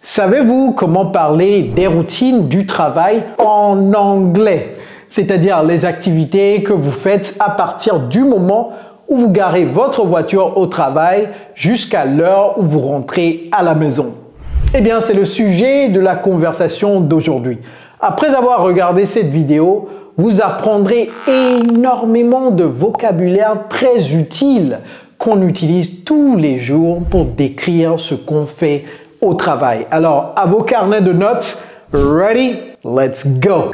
Savez-vous comment parler des routines du travail en anglais? C'est-à-dire les activités que vous faites à partir du moment où vous garez votre voiture au travail jusqu'à l'heure où vous rentrez à la maison. Eh bien, c'est le sujet de la conversation d'aujourd'hui. Après avoir regardé cette vidéo, vous apprendrez énormément de vocabulaire très utile qu'on utilise tous les jours pour décrire ce qu'on fait au travail. Alors, à vos carnets de notes, ready? Let's go!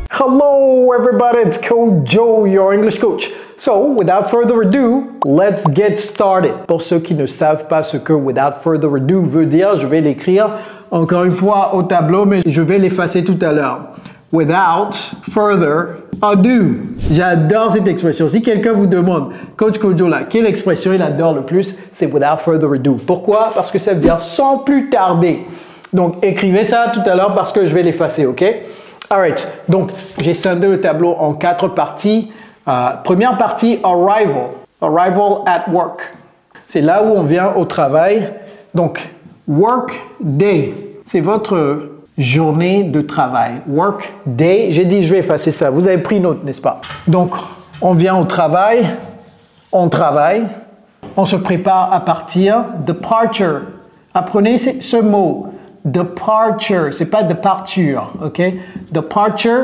Hello everybody, it's Coach Joe, your English coach. So, without further ado, let's get started. Pour ceux qui ne savent pas ce que without further ado veut dire, je vais l'écrire encore une fois au tableau, mais je vais l'effacer tout à l'heure. Without further ado. J'adore cette expression. Si quelqu'un vous demande, Coach Kojo là, quelle expression il adore le plus, c'est without further ado. Pourquoi? Parce que ça veut dire sans plus tarder. Donc, écrivez ça tout à l'heure parce que je vais l'effacer, ok? Alright. Donc, j'ai scindé le tableau en 4 parties. Première partie, arrival. Arrival at work. C'est là où on vient au travail. Donc, work day. C'est votre journée de travail. Work day. J'ai dit, je vais effacer ça. Vous avez pris note, n'est-ce pas? Donc, on vient au travail. On travaille. On se prépare à partir. Departure. Apprenez ce mot. Departure. C'est pas departure. OK? Departure.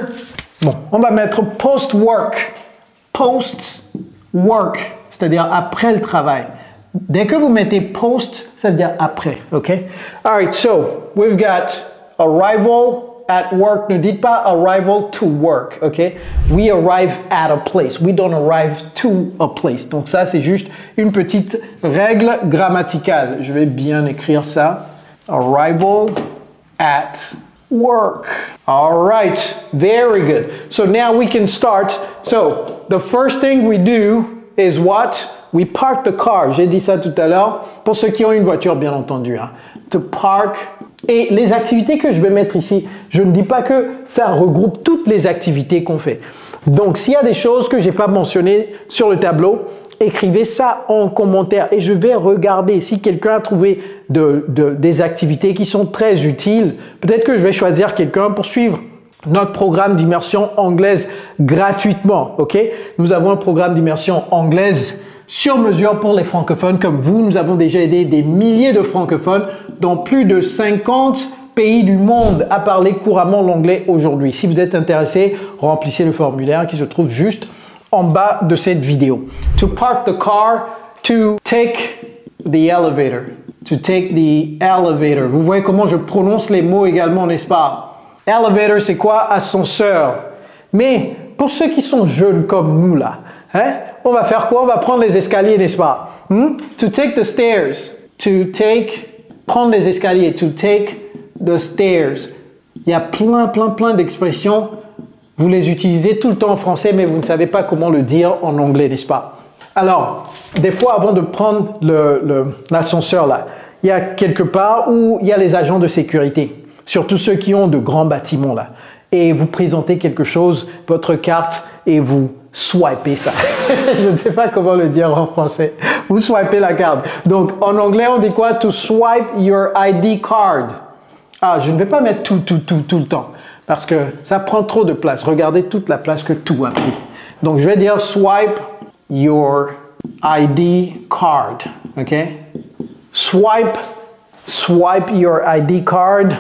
Bon, on va mettre post-work. Post-work. C'est-à-dire après le travail. Dès que vous mettez post, ça veut dire après. OK? All right. So, we've got arrival at work. Ne dites pas arrival to work, ok? We arrive at a place. We don't arrive to a place. Donc ça, c'est juste une petite règle grammaticale. Je vais bien écrire ça. Arrival at work. All right, very good. So now we can start. So the first thing we do is what? We park the car. J'ai dit ça tout à l'heure. Pour ceux qui ont une voiture, bien entendu. Hein. To park. Et les activités que je vais mettre ici, je ne dis pas que ça regroupe toutes les activités qu'on fait. Donc, s'il y a des choses que je n'ai pas mentionnées sur le tableau, écrivez ça en commentaire et je vais regarder si quelqu'un a trouvé des activités qui sont très utiles. Peut-être que je vais choisir quelqu'un pour suivre notre programme d'immersion anglaise gratuitement. Ok? Nous avons un programme d'immersion anglaise sur mesure pour les francophones comme vous. Nous avons déjà aidé des milliers de francophones dans plus de 50 pays du monde à parler couramment l'anglais aujourd'hui. Si vous êtes intéressé, remplissez le formulaire qui se trouve juste en bas de cette vidéo. To park the car, to take the elevator. To take the elevator. Vous voyez comment je prononce les mots également, n'est-ce pas? Elevator, c'est quoi? Ascenseur. Mais pour ceux qui sont jeunes comme nous là, hein, on va faire quoi? On va prendre les escaliers, n'est-ce pas? To take the stairs. To take, prendre les escaliers. To take the stairs. Il y a plein d'expressions. Vous les utilisez tout le temps en français, mais vous ne savez pas comment le dire en anglais, n'est-ce pas? Alors, des fois, avant de prendre l'ascenseur là, il y a quelque part où il y a les agents de sécurité. Surtout ceux qui ont de grands bâtiments là. Et vous présentez quelque chose, votre carte, et vous swipez ça. Je ne sais pas comment le dire en français. Vous swipez la carte. Donc, en anglais, on dit quoi? To swipe your ID card. Ah, je ne vais pas mettre tout le temps parce que ça prend trop de place. Regardez toute la place que tout a pris. Donc, je vais dire swipe your ID card. OK? Swipe your ID card.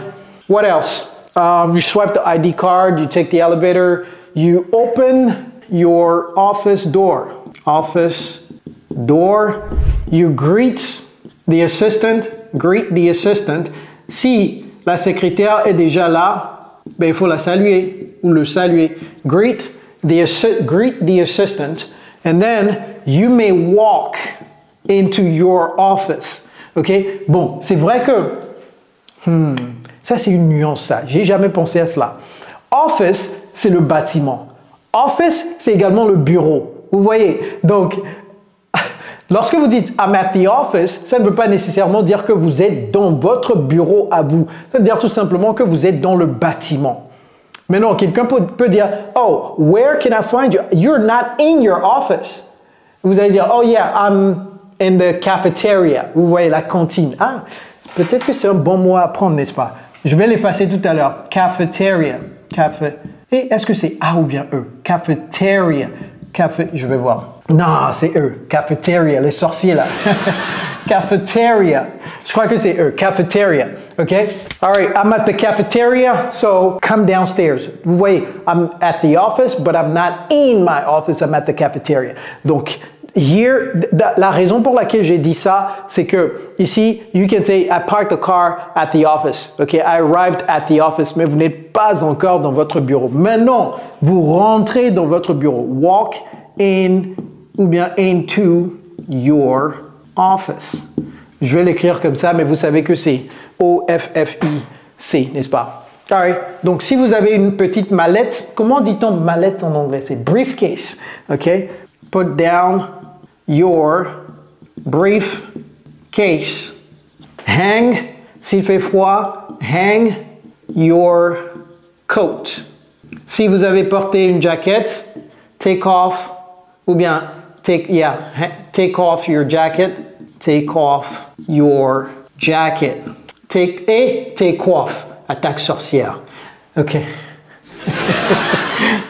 What else? You swipe the ID card, you take the elevator, you open your office door. Office door. You greet the assistant. Greet the assistant. Si la secrétaire est déjà là, ben, il faut la saluer ou le saluer. Greet the assistant. And then you may walk into your office. OK? Bon, c'est vrai que ça, c'est une nuance, ça. J'ai jamais pensé à cela. Office, c'est le bâtiment. Office, c'est également le bureau. Vous voyez? Donc, lorsque vous dites I'm at the office, ça ne veut pas nécessairement dire que vous êtes dans votre bureau à vous. Ça veut dire tout simplement que vous êtes dans le bâtiment. Mais non, quelqu'un peut dire oh, where can I find you? You're not in your office. Vous allez dire oh yeah, I'm in the cafeteria. Vous voyez la cantine. Ah, Peut-être que c'est un bon mot à apprendre, n'est-ce pas? Je vais l'effacer tout à l'heure. Cafeteria. Et est-ce que c'est A ou bien E? Cafeteria. Je vais voir. Non, c'est E. Cafeteria, les sorciers là. Cafeteria. Je crois que c'est E. Cafeteria. OK? All right, I'm at the cafeteria, so come downstairs. Vous voyez, I'm at the office, but I'm not in my office, I'm at the cafeteria. Donc, here, la raison pour laquelle j'ai dit ça, c'est que ici, you can say, I parked the car at the office. OK? I arrived at the office, mais vous n'êtes pas encore dans votre bureau. Maintenant, vous rentrez dans votre bureau. Walk in ou bien into your office. Je vais l'écrire comme ça, mais vous savez que c'est O-F-F-I-C, n'est-ce pas? All right. Donc, si vous avez une petite mallette, comment dit-on mallette en anglais? C'est briefcase. OK? Put down your briefcase. Hang, s'il fait froid, hang your coat. Si vous avez porté une jaquette, take off, ou bien take off your jacket. Take off your jacket. Take off. Attaque sorcière. OK.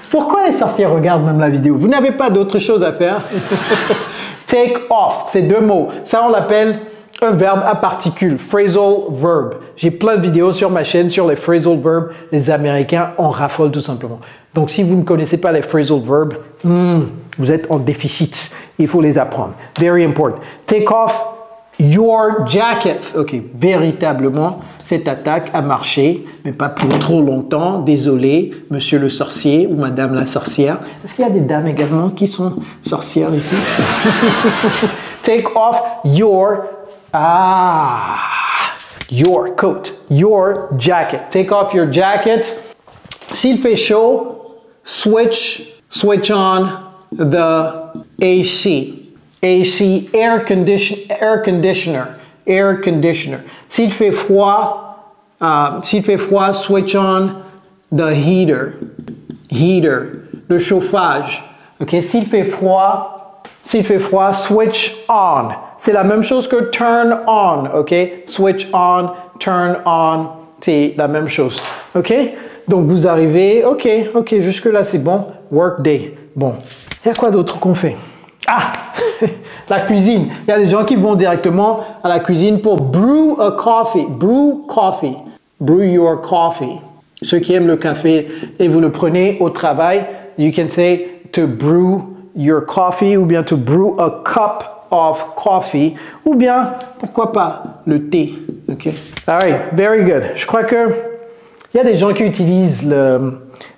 Pourquoi les sorcières regardent même la vidéo? Vous n'avez pas d'autre chose à faire? Take off, c'est deux mots. Ça, on l'appelle un verbe à particules. Phrasal verb. J'ai plein de vidéos sur ma chaîne sur les phrasal verbs. Les Américains en raffolent tout simplement. Donc, si vous ne connaissez pas les phrasal verbs, vous êtes en déficit. Il faut les apprendre. Very important. Take off your jackets. OK, véritablement, cette attaque a marché, mais pas pour trop longtemps. Désolé, monsieur le sorcier ou madame la sorcière. Est-ce qu'il y a des dames également qui sont sorcières ici? Take off your coat, your jacket. Take off your jacket. S'il fait chaud, switch on the AC. AC, air conditioner. S'il fait froid, switch on the heater. Le chauffage. OK, s'il fait froid, switch on. C'est la même chose que turn on, OK? Switch on, turn on, c'est la même chose. OK? Donc vous arrivez, OK, jusque-là c'est bon. Workday. Bon, il y a quoi d'autre qu'on fait? Ah, la cuisine. Il y a des gens qui vont directement à la cuisine pour brew a coffee. Brew coffee. Brew your coffee. Ceux qui aiment le café et vous le prenez au travail, you can say to brew your coffee ou bien to brew a cup of coffee ou bien, pourquoi pas, le thé. OK. All right, very good. Je crois que il y a des gens qui utilisent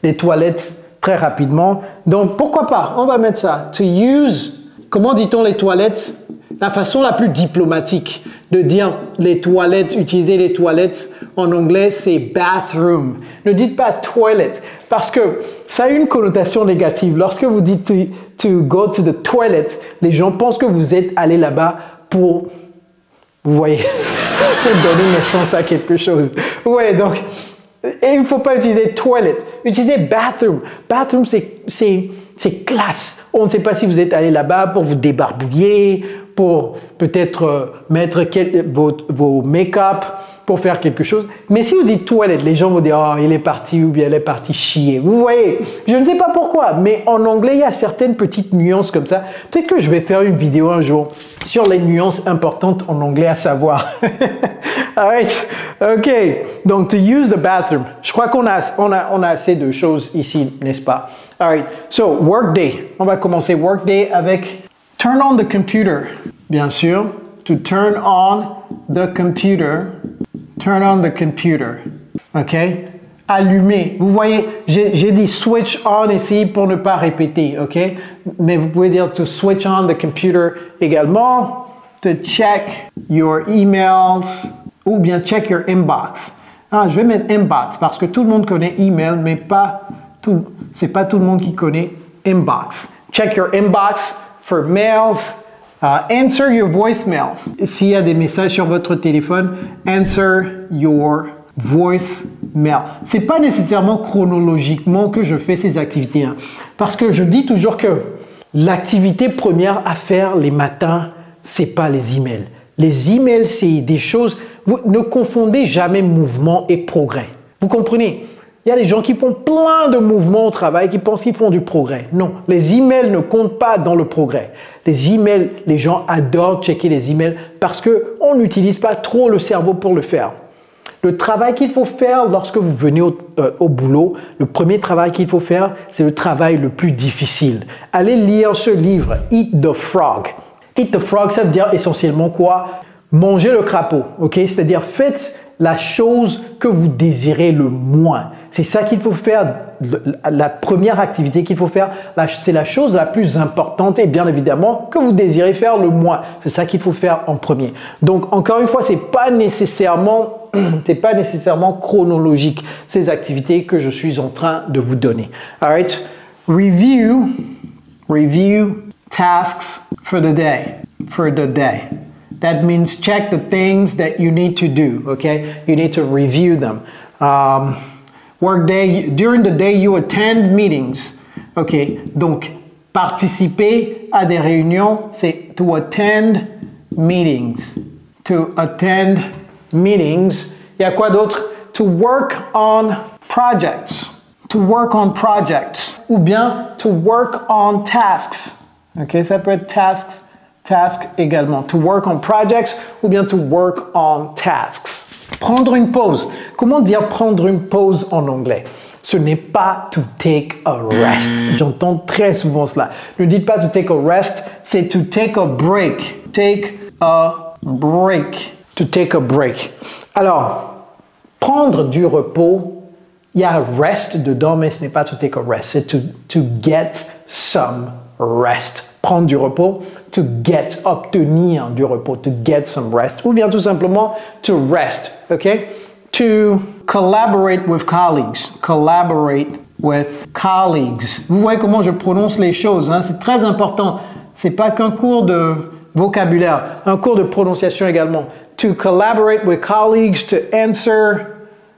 les toilettes très rapidement. Donc, pourquoi pas? On va mettre ça. To use, comment dit-on les toilettes? La façon la plus diplomatique de dire les toilettes, utiliser les toilettes en anglais, c'est bathroom. Ne dites pas toilet parce que ça a une connotation négative. Lorsque vous dites to go to the toilet, les gens pensent que vous êtes allé là-bas pour, vous voyez, pour donner naissance à quelque chose. Ouais, donc, et il ne faut pas utiliser toilet, utilisez bathroom. Bathroom, c'est classe. On ne sait pas si vous êtes allé là-bas pour vous débarbouiller, pour peut-être mettre vos make-up, pour faire quelque chose. Mais si vous dites toilette, les gens vont dire « Oh, il est parti » ou bien « Elle est partie chier ». Vous voyez, je ne sais pas pourquoi, mais en anglais, il y a certaines petites nuances comme ça. Peut-être que je vais faire une vidéo un jour sur les nuances importantes en anglais à savoir. All right. OK. Donc, to use the bathroom. Je crois qu'on a assez de choses ici, n'est-ce pas? All right. So, workday. On va commencer workday avec turn on the computer. Bien sûr. To turn on the computer. Turn on the computer. OK? Allumer. Vous voyez, j'ai dit switch on ici pour ne pas répéter. OK? Mais vous pouvez dire to switch on the computer également. To check your emails. Ou bien check your inbox. Ah, je vais mettre inbox parce que tout le monde connaît email, mais c'est pas tout le monde qui connaît inbox. Check your inbox for mails. Answer your voicemails. S'il y a des messages sur votre téléphone, answer your voicemail. C'est pas nécessairement chronologiquement que je fais ces activités, hein, parce que je dis toujours que l'activité première à faire les matins, c'est pas les emails. Les emails, c'est des choses. vous ne confondez jamais mouvement et progrès. Vous comprenez? Il y a des gens qui font plein de mouvements au travail, qui pensent qu'ils font du progrès. Non, les emails ne comptent pas dans le progrès. Les emails, les gens adorent checker les emails parce qu'on n'utilise pas trop le cerveau pour le faire. Le travail qu'il faut faire lorsque vous venez au boulot, le premier travail qu'il faut faire, c'est le travail le plus difficile. Allez lire ce livre, Eat the Frog. Eat the Frog, ça veut dire essentiellement quoi? Manger le crapaud, ok? C'est-à-dire faites la chose que vous désirez le moins. C'est ça qu'il faut faire. La première activité qu'il faut faire, c'est la chose la plus importante et bien évidemment que vous désirez faire le moins. C'est ça qu'il faut faire en premier. Donc encore une fois, c'est pas nécessairement chronologique ces activités que je suis en train de vous donner. Alright, review tasks for the day. That means check the things that you need to do. Okay, you need to review them. Workday, during the day, you attend meetings. OK, donc participer à des réunions, c'est to attend meetings. To attend meetings. Il y a quoi d'autre? To work on projects. To work on projects. Ou bien to work on tasks. OK, ça peut être task également. To work on projects ou bien to work on tasks. Prendre une pause. Comment dire prendre une pause en anglais? Ce n'est pas to take a rest. J'entends très souvent cela. Ne dites pas to take a rest, c'est to take a break. Take a break. To take a break. Alors, prendre du repos, il y a rest dedans, mais ce n'est pas to take a rest. C'est to get some rest. Prendre du repos, to get, obtenir du repos, to get some rest, ou bien tout simplement to rest, ok? To collaborate with colleagues, Vous voyez comment je prononce les choses, hein? C'est très important. C'est pas qu'un cours de vocabulaire, un cours de prononciation également. To collaborate with colleagues, to answer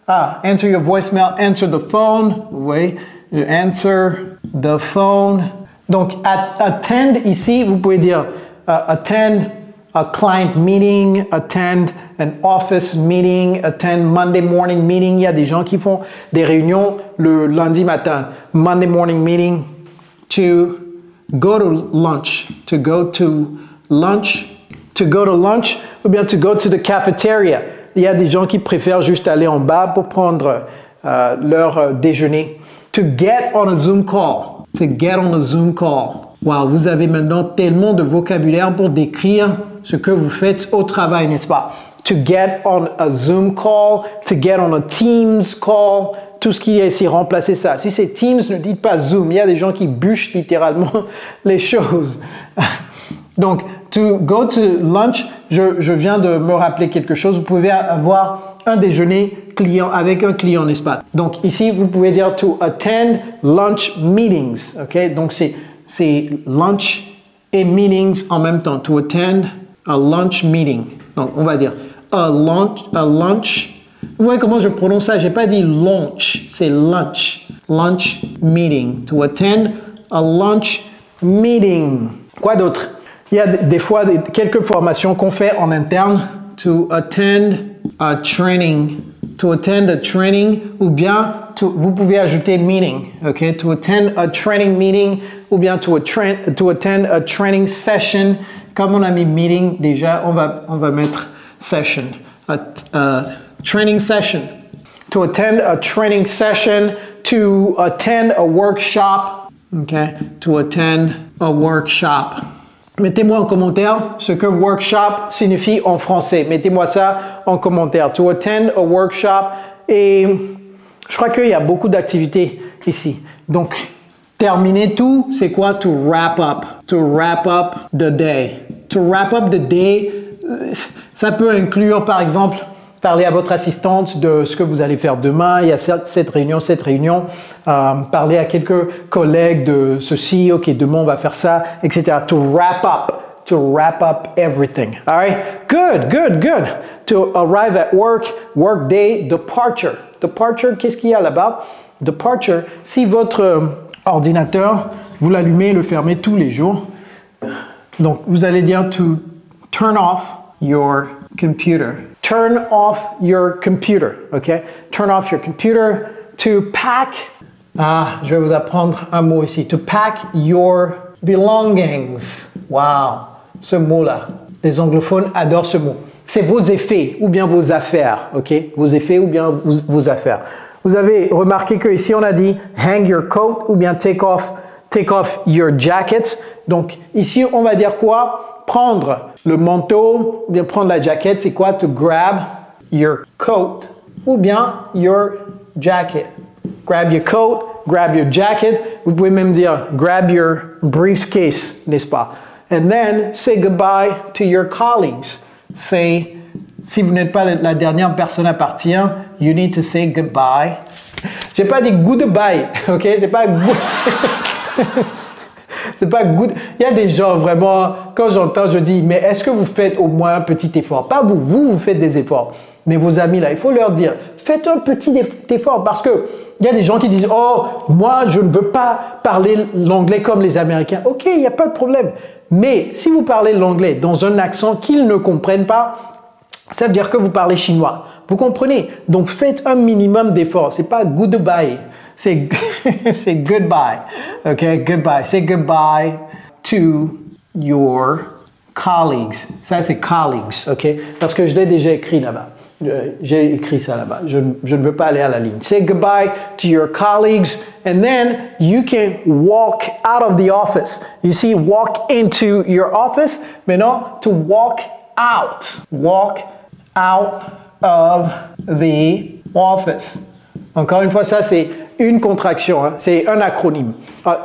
your voicemail, answer the phone, vous voyez, answer the phone. Donc, attend ici, vous pouvez dire attend a client meeting, attend an office meeting, attend Monday morning meeting. Il y a des gens qui font des réunions le lundi matin. Monday morning meeting. To go to lunch. To go to lunch. To go to lunch ou bien to go to the cafeteria. Il y a des gens qui préfèrent juste aller en bas pour prendre leur déjeuner. To get on a Zoom call. To get on a Zoom call. Wow, vous avez maintenant tellement de vocabulaire pour décrire ce que vous faites au travail, n'est-ce pas? To get on a Zoom call, to get on a Teams call, tout ce qui est ici, remplacer ça. Si c'est Teams, ne dites pas Zoom. Il y a des gens qui bûchent littéralement les choses. Donc, to go to lunch, je viens de me rappeler quelque chose. Vous pouvez avoir un déjeuner client avec un client, n'est-ce pas? Donc, ici, vous pouvez dire to attend lunch meetings. OK? Donc, c'est lunch et meetings en même temps. To attend a lunch meeting. Donc, on va dire a lunch. Vous voyez comment je prononce ça? Je n'ai pas dit lunch, c'est lunch. Lunch meeting. To attend a lunch meeting. Quoi d'autre? Il y a des fois quelques formations qu'on fait en interne. To attend a training. To attend a training ou bien vous pouvez ajouter meeting. Okay? To attend a training meeting ou bien to attend a training session. Comme on a mis meeting déjà, on va mettre session. Training session. To attend a training session. To attend a workshop. Okay? To attend a workshop. Mettez-moi en commentaire ce que workshop signifie en français. Mettez-moi ça en commentaire. To attend a workshop. Et je crois qu'il y a beaucoup d'activités ici. Donc, terminer tout, c'est quoi? To wrap up. To wrap up the day. To wrap up the day, ça peut inclure, par exemple, parler à votre assistante de ce que vous allez faire demain. Il y a cette réunion. Parler à quelques collègues de ceci. OK, demain, on va faire ça, etc. To wrap up everything. All right? Good. To arrive at work day, departure. Departure, qu'est-ce qu'il y a là-bas? Departure, si votre ordinateur, vous l'allumez et le fermez tous les jours. Donc, vous allez dire to turn off your computer. turn off your computer, okay? Turn off your computer. To pack, je vais vous apprendre un mot ici. To pack your belongings. Wow, ce mot-là. Les anglophones adorent ce mot. C'est vos effets ou bien vos affaires, ok? Vos effets ou bien vos affaires. Vous avez remarqué que ici on a dit hang your coat ou bien take off your jacket. Donc ici on va dire quoi? Prendre le manteau ou bien prendre la jaquette, c'est quoi? To grab your coat ou bien your jacket. Grab your coat, grab your jacket. Vous pouvez même dire grab your briefcase, n'est-ce pas? And then say goodbye to your colleagues. Say, si vous n'êtes pas la dernière personne à partir, you need to say goodbye. J'ai pas dit goodbye, ok? C'est pas good. C'est pas good. Il y a des gens vraiment, quand j'entends, je dis, mais est-ce que vous faites au moins un petit effort? Pas vous, vous faites des efforts. Mais vos amis là, il faut leur dire, faites un petit effort parce que il y a des gens qui disent, oh, moi je ne veux pas parler l'anglais comme les Américains. Ok, il n'y a pas de problème. Mais si vous parlez l'anglais dans un accent qu'ils ne comprennent pas, ça veut dire que vous parlez chinois. Vous comprenez? Donc faites un minimum d'efforts. C'est pas goodbye, c'est goodbye. Ok, goodbye. Say goodbye to your colleagues. Ça c'est colleagues, ok? Parce que je l'ai déjà écrit là-bas. J'ai écrit ça là-bas. Je ne veux pas aller à la ligne. Say goodbye to your colleagues and then you can walk out of the office. You see, walk into your office, mais non, to walk out. Walk out of the office. Encore une fois, ça c'est une contraction. Hein. C'est un acronyme.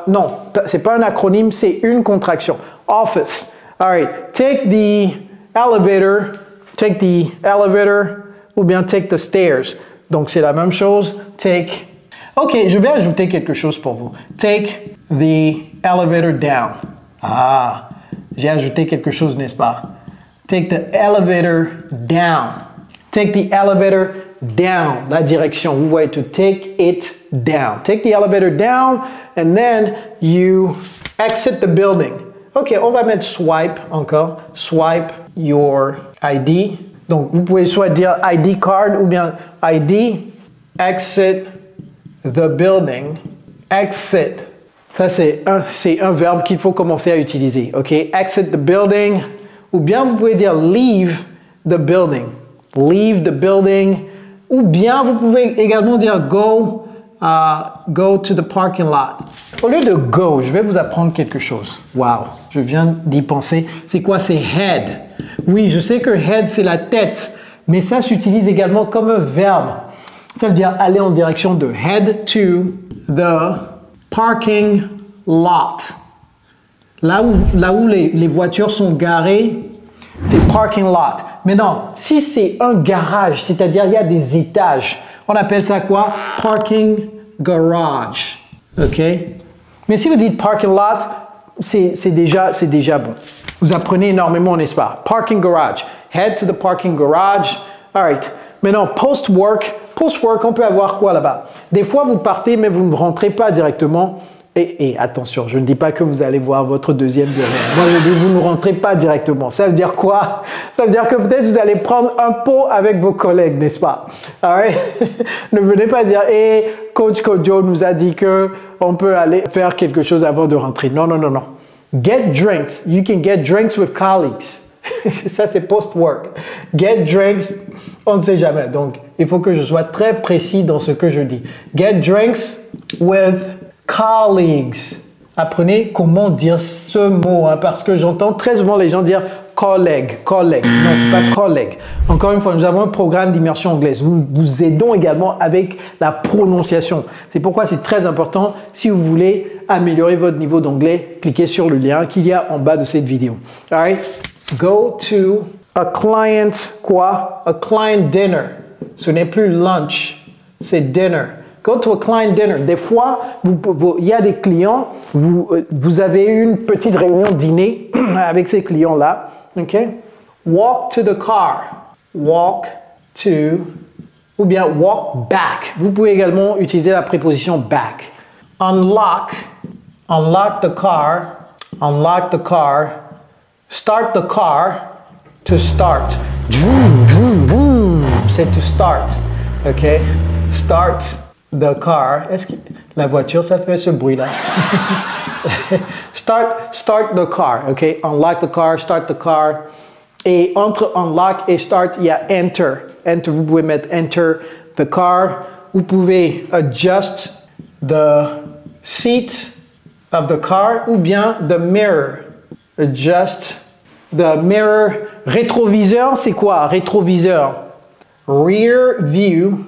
Non, c'est pas un acronyme, c'est une contraction. Office. All right. Take the elevator. Take the elevator. Ou bien take the stairs. Donc, c'est la même chose. Take. OK, je vais ajouter quelque chose pour vous. Take the elevator down. Ah, j'ai ajouté quelque chose, n'est-ce pas? Take the elevator down. Take the elevator down. La direction. Vous voyez, to take it down. Take the elevator down and then you exit the building. OK, on va mettre swipe encore. Swipe your ID. Donc, vous pouvez soit dire ID card ou bien ID, exit the building, exit. Ça, c'est un verbe qu'il faut commencer à utiliser, ok? Exit the building, ou bien vous pouvez dire leave the building. Leave the building, ou bien vous pouvez également dire go to the parking lot. Au lieu de go, je vais vous apprendre quelque chose. Wow, je viens d'y penser. C'est quoi? C'est head. Oui, je sais que head, c'est la tête, mais ça s'utilise également comme un verbe. Ça veut dire aller en direction de head to the parking lot. Là où les voitures sont garées, c'est parking lot. Mais non, si c'est un garage, c'est-à-dire il y a des étages, on appelle ça quoi? Parking garage. OK? Mais si vous dites parking lot, c'est déjà bon. Vous apprenez énormément, n'est-ce pas? Parking garage. Head to the parking garage. All right. Maintenant, post-work. Post-work, on peut avoir quoi là-bas? Des fois, vous partez, mais vous ne rentrez pas directement. Et attention, je ne dis pas que vous allez voir votre deuxième journée. Moi, je dis vous ne rentrez pas directement. Ça veut dire quoi? Ça veut dire que peut-être vous allez prendre un pot avec vos collègues, n'est-ce pas? All right? Ne venez pas dire, Coach Kojo nous a dit que on peut aller faire quelque chose avant de rentrer. Non, non, non, non. Get drinks. You can get drinks with colleagues. Ça, c'est post-work. Get drinks, on ne sait jamais. Donc, il faut que je sois très précis dans ce que je dis. Get drinks with colleagues. Apprenez comment dire ce mot, hein, parce que j'entends très souvent les gens dire collègue, collègue. Non, c'est pas collègue. Encore une fois, nous avons un programme d'immersion anglaise. Nous vous aidons également avec la prononciation. C'est pourquoi c'est très important. Si vous voulez améliorer votre niveau d'anglais, cliquez sur le lien qu'il y a en bas de cette vidéo. All right? Go to a client, quoi? A client dinner. Ce n'est plus lunch, c'est dinner. Go to a client dinner. Des fois, il y a des clients, vous avez une petite réunion dîner avec ces clients-là. OK? Walk to the car. Walk to, ou bien walk back. Vous pouvez également utiliser la préposition back. Unlock. Unlock the car. Unlock the car. Start the car to start. Vroom, vroom, vroom. c'est to start. OK? Start the car. Est-ce que la voiture, ça fait ce bruit-là? Start the car. OK? Unlock the car, start the car. Et entre unlock et start, il y a enter. Enter, vous pouvez mettre enter the car. Vous pouvez adjust the seat of the car ou bien the mirror. Adjust the mirror. Rétroviseur, c'est quoi? Rétroviseur. Rear view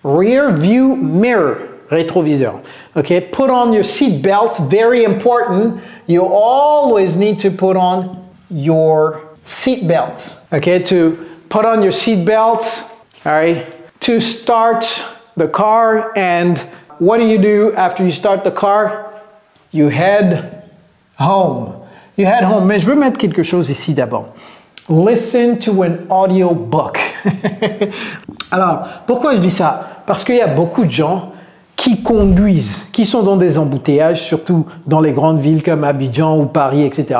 mirror. Rétroviseur. Okay, put on your seat belt. Very important. You always need to put on your seat belt. Okay, to put on your seat belt. All right, to start the car. And what do after you start the car? You head home. You head home. Mais je veux mettre quelque chose ici d'abord. Listen to an audiobook. Alors, pourquoi je dis ça? Parce qu'il y a beaucoup de gens qui conduisent, qui sont dans des embouteillages, surtout dans les grandes villes comme Abidjan ou Paris, etc.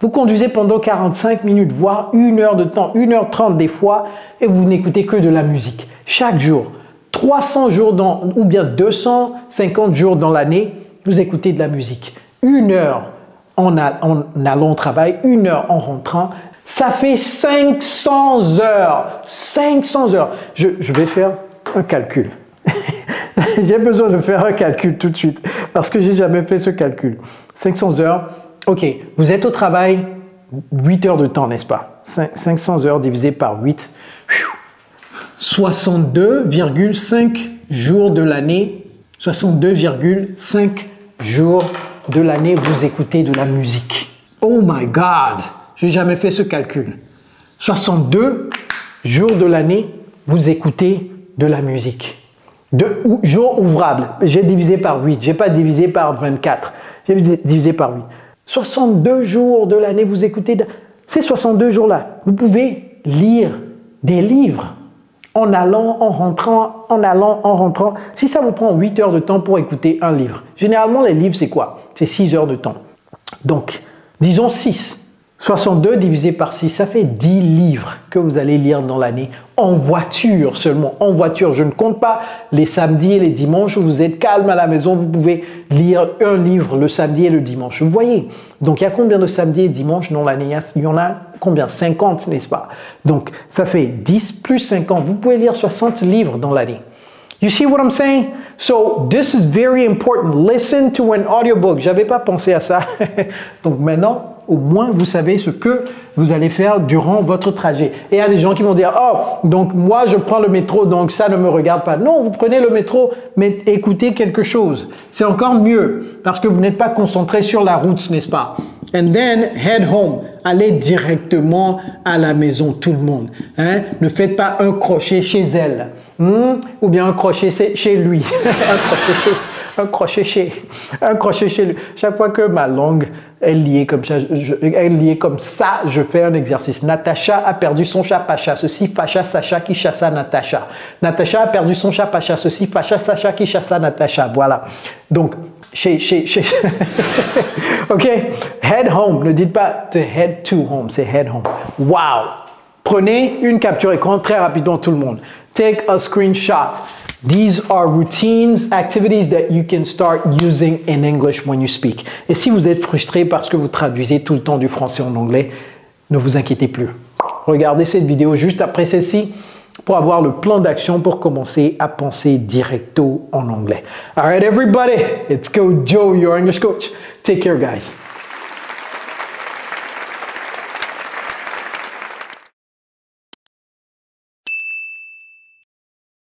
Vous conduisez pendant 45 minutes, voire 1 heure de temps, 1h30 des fois, et vous n'écoutez que de la musique. Chaque jour, 300 jours ou bien 250 jours dans l'année, vous écoutez de la musique. 1 heure en allant au travail, 1 heure en rentrant. Ça fait 500 heures. 500 heures. Je vais faire un calcul. J'ai besoin de faire un calcul tout de suite parce que j'ai jamais fait ce calcul. 500 heures. Ok, vous êtes au travail 8 heures de temps, n'est-ce pas? 500 heures divisé par 8. 62,5 jours de l'année. 62,5 jours de l'année, vous écoutez de la musique. Oh my God! Je n'ai jamais fait ce calcul. 62 jours de l'année, vous écoutez de la musique. Jours ouvrables, j'ai divisé par 8. Je n'ai pas divisé par 24. J'ai divisé par 8. 62 jours de l'année, vous écoutez. Ces 62 jours-là, vous pouvez lire des livres en allant, en rentrant, en allant, en rentrant. Si ça vous prend 8 heures de temps pour écouter un livre, généralement les livres c'est quoi? C'est 6 heures de temps. Donc, disons 6. 62 divisé par 6, ça fait 10 livres que vous allez lire dans l'année. En voiture seulement, en voiture. Je ne compte pas les samedis et les dimanches où vous êtes calme à la maison. Vous pouvez lire un livre le samedi et le dimanche. Vous voyez? Donc, il y a combien de samedis et dimanches dans l'année? Il y en a combien? 50, n'est-ce pas? Donc, ça fait 10 plus 50. Vous pouvez lire 60 livres dans l'année. You see what I'm saying? So, this is very important. Listen to an audiobook. J'avais pas pensé à ça. Donc, maintenant, au moins, vous savez ce que vous allez faire durant votre trajet. Et il y a des gens qui vont dire, oh, donc moi, je prends le métro, donc ça ne me regarde pas. Non, vous prenez le métro, mais écoutez quelque chose. C'est encore mieux parce que vous n'êtes pas concentré sur la route, n'est-ce pas? And then, head home. Allez directement à la maison, tout le monde. Hein? Ne faites pas un crochet chez elle. Ou bien un crochet chez lui. Un crochet chez lui. Chaque fois que ma langue est liée comme ça, je fais un exercice. Natacha a perdu son chat Pacha. Ceci fâcha Sacha qui chassa Natacha. Natacha a perdu son chat Pacha. Ceci fâcha Sacha qui chassa Natacha. Voilà. Donc, OK. Head home. Ne dites pas to head to home. C'est head home. Wow. Prenez une capture écran très rapidement tout le monde. Take a screenshot. These are routines, activities that you can start using in English when you speak. Et si vous êtes frustré parce que vous traduisez tout le temps du français en anglais, ne vous inquiétez plus. Regardez cette vidéo juste après celle-ci pour avoir le plan d'action pour commencer à penser directo en anglais. All right, everybody, it's Coach Joe, your English coach. Take care, guys.